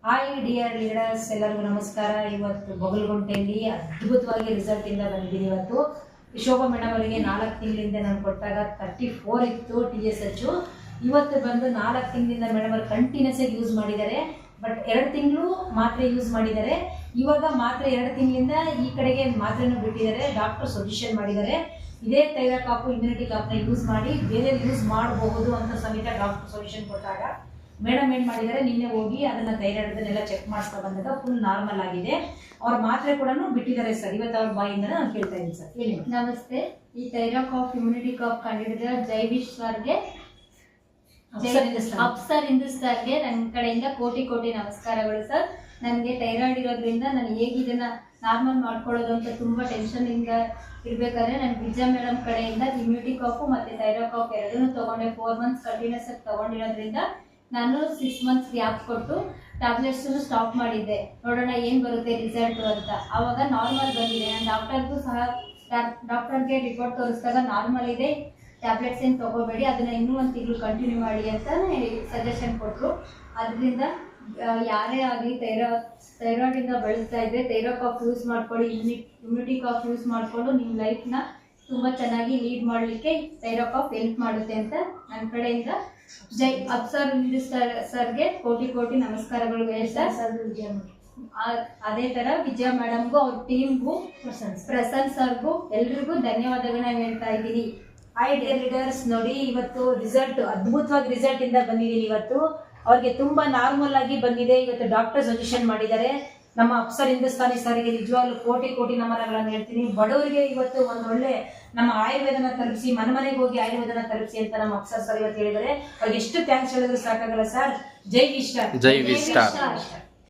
Hi dear leaders, ಎಲ್ಲರಿಗೂ ನಮಸ್ಕಾರ. ಇವತ್ತು ಬಗಲ್ಗುಂಟೆಯಲ್ಲಿ ಅದ್ಭುತವಾಗಿ ರಿಸಲ್ಟ್ ಇಂದ ಬಂದಿದ್ದೀನಿ. ಇವತ್ತು ಶೋಭಾ ಮೇಡಮ್ ಅವರಿಗೆ 4 ತಿಂಗಳಿಂದ ನಾನು ಕೊಟ್ಟಾಗ 34 ಇತ್ತು TSH. ಇವತ್ತು ಬಂದು 4 ತಿಂಗಳಿಂದ ಮೇಡಮ್ ಅವರು ಕಂಟಿನ್ಯೂಸ್ ಆಗಿ ಯೂಸ್ ಮಾಡಿದ್ದಾರೆ. ಬಟ್ 2 ತಿಂಗಳು ಮಾತ್ರೆ ಯೂಸ್ ಮಾಡಿದ್ದಾರೆ. ಇವಾಗ ಮಾತ್ರೆ 2 ತಿಂಗಳಿಂದ ಈ ಕಡೆಗೆ ಮಾತ್ರೆನೂ ಬಿಟ್ಟಿದ್ದಾರೆ. ಡಾಕ್ಟರ್ ಸಜೆಷನ್ ಮಾಡಿದ್ದಾರೆ, ಇದೇ ಥೈರಾಕಾಪ್ ಇಮ್ಯುನಿಟಿ ಕಾಪ್ನ ಯೂಸ್ ಮಾಡಿ, ಬೇರೆ ಯೂಸ್ ಮಾಡಬಹುದು ಅಂತ ಸಮೇತ ಡಾಕ್ಟರ್ ಸೊಲ್ಯೂಷನ್ ಕೊಟ್ಟಾಗ ಮೇಡಮ್ ಏನು ಮಾಡಿದ್ದಾರೆ, ನಿನ್ನೆ ಹೋಗಿ ಅದನ್ನ ಥೈರಾಯ್ಡ್ನೆಲ್ಲ ಚೆಕ್ ಮಾಡಿಸ್ಕೊ ಬಂದಾಗ ಫುಲ್ ನಾರ್ಮಲ್ ಆಗಿದೆ. ಅವ್ರ ಮಾತ್ರೆ ಕೂಡ ಬಿಟ್ಟಿದ್ದಾರೆ ಸರ್. ಇವತ್ತು ಅವ್ರ ಬಾಯಿಂದ ನಾನು ಕೇಳ್ತಾ ಇದ್ದೀನಿ ಸರ್. ಹೇಳಿ. ನಮಸ್ತೆ. ಈ ಥೈರಾಕಾಪ್ ಇಮ್ಯುನಿಟಿ ಕಾಪ್ ಕಂಡಿಡಿದ ಜೈವಿಶ್ ಸರ್ಗೆ, ಅಪ್ಸರ್ ಹಿಂದೂಸ್ತಾನ್ಗೆ ನನ್ನ ಕಡೆಯಿಂದ ಕೋಟಿ ಕೋಟಿ ನಮಸ್ಕಾರಗಳು ಸರ್. ನನಗೆ ಥೈರಾಯ್ಡ್ ಇರೋದ್ರಿಂದ ನಾನು ಹೇಗೆ ಇದನ್ನ ನಾರ್ಮಲ್ ಮಾಡ್ಕೊಳ್ಳೋದು ಅಂತ ತುಂಬಾ ಟೆನ್ಷನ್ ಇಂದ ಇರ್ಬೇಕಾದ್ರೆ ನಾನು ವಿಜಯ ಮೇಡಮ್ ಕಡೆಯಿಂದ ಇಮ್ಯುನಿಟಿ ಕಾಪು ಮತ್ತೆ ಥೈರಾಕಾಪ್ ಎರಡನ್ನೂ ತಗೊಂಡೆ. 4 ಮಂತ್ಸ್ ಕಂಟಿನ್ಯೂಸ್ ಆಗಿ ತಗೊಂಡಿರೋದ್ರಿಂದ ನಾನು 6 ಮಂತ್ಸ್ ಗ್ಯಾಪ್ ಕೊಟ್ಟು ಟ್ಯಾಬ್ಲೆಟ್ಸ್ ಸ್ಟಾಪ್ ಮಾಡಿದ್ದೆ. ನೋಡೋಣ ಏನ್ ಬರುತ್ತೆ ರಿಸಲ್ಟ್ ಅಂತ. ಅವಾಗ ನಾರ್ಮಲ್ ಬಂದಿದೆ. ನಾನು ಡಾಕ್ಟರ್ಗೆ ರಿಪೋರ್ಟ್ ತೋರಿಸಿದಾಗ ನಾರ್ಮಲ್ ಇದೆ, ಟ್ಯಾಬ್ಲೆಟ್ಸ್ ಏನು ತಗೋಬೇಡಿ, ಅದನ್ನ ಇನ್ನೂ 1 ತಿಂಗಳು ಕಂಟಿನ್ಯೂ ಮಾಡಿ ಅಂತ ಸಜೆಷನ್ ಕೊಟ್ಟರು. ಅದರಿಂದ ಯಾರೇ ಆಗಲಿ ಥೈರಾಯ್ಡ್ ಇಂದ ಬಳಸ್ತಾ ಇದ್ರೆ ಥೈರಾಕಾಪ್ ಯೂಸ್ ಮಾಡ್ಕೊಳ್ಳಿ, ಇಮ್ಯುನಿಟಿ ಕಾಪ್ ಯೂಸ್ ಮಾಡಿಕೊಂಡು ನಿಮ್ಮ ಲೈಫ್ನ ತುಂಬಾ ಚೆನ್ನಾಗಿ ಲೀಡ್ ಮಾಡಲಿಕ್ಕೆ ಥೈರಾಕಾಪ್ ಹೆಲ್ಪ್ ಮಾಡುತ್ತೆ ಅಂತ ನನ್ನ ಕಡೆಯಿಂದ ಅಪ್ಸರ್ ಸರ್ಗೆ ಕೋಟಿ ಕೋಟಿ ನಮಸ್ಕಾರಗಳು ಹೇಳ್ತಾರೆ. ಅದೇ ತರ ವಿಜಯ ಮೇಡಮ್ಗೂ ಅವ್ರ ಟೀಮ್ಗೂ ಪ್ರಸನ್ನ ಸರ್ಗೂ ಎಲ್ರಿಗೂ ಧನ್ಯವಾದಗಳನ್ನ ಹೇಳ್ತಾ ಇದ್ದೀನಿ. ಹಾಯ್ ಡಿಯರ್ ಲೀಡರ್ಸ್, ನೋಡಿ ಇವತ್ತು ರಿಸಲ್ಟ್ ಅದ್ಭುತವಾಗಿ ರಿಸಲ್ಟ್ ಇಂದ ಬಂದಿದ್ದೀನಿ. ಇವತ್ತು ಅವ್ರಿಗೆ ತುಂಬಾ ನಾರ್ಮಲ್ ಆಗಿ ಬಂದಿದೆ. ಇವತ್ತು ಡಾಕ್ಟರ್ ಸಜೆಷನ್ ಮಾಡಿದ್ದಾರೆ. ನಮ್ಮ ಅಪ್ಸರ್ ಹಿಂದೂಸ್ತಾನಿ ಸರ್ಗೆ ನಿಜವಾಗ್ಲೂ ಕೋಟಿ ಕೋಟಿ ನಮನಗಳನ್ನು ಹೇಳ್ತೀನಿ. ಬಡವರಿಗೆ ಇವತ್ತು ಒಂದೊಳ್ಳೆ ನಮ್ಮ ಆಯುರ್ವೇದನ ತಲುಪಿಸಿ, ಮನೆಗೆ ಹೋಗಿ ಆಯುರ್ವೇದನ ತಲುಪಿಸಿ ಅಂತ ನಮ್ಮ ಅಪ್ಸರ್ ಸರ್ ಇವತ್ತು ಹೇಳಿದ್ದಾರೆ. ಅವ್ರಿಗೆ ಎಷ್ಟು ಥ್ಯಾಂಕ್ಸ್ ಹೇಳಿದ್ರು ಸಾಕಾಗಲ್ಲ ಸರ್. ಜೈ ವಿಷ್ಟ.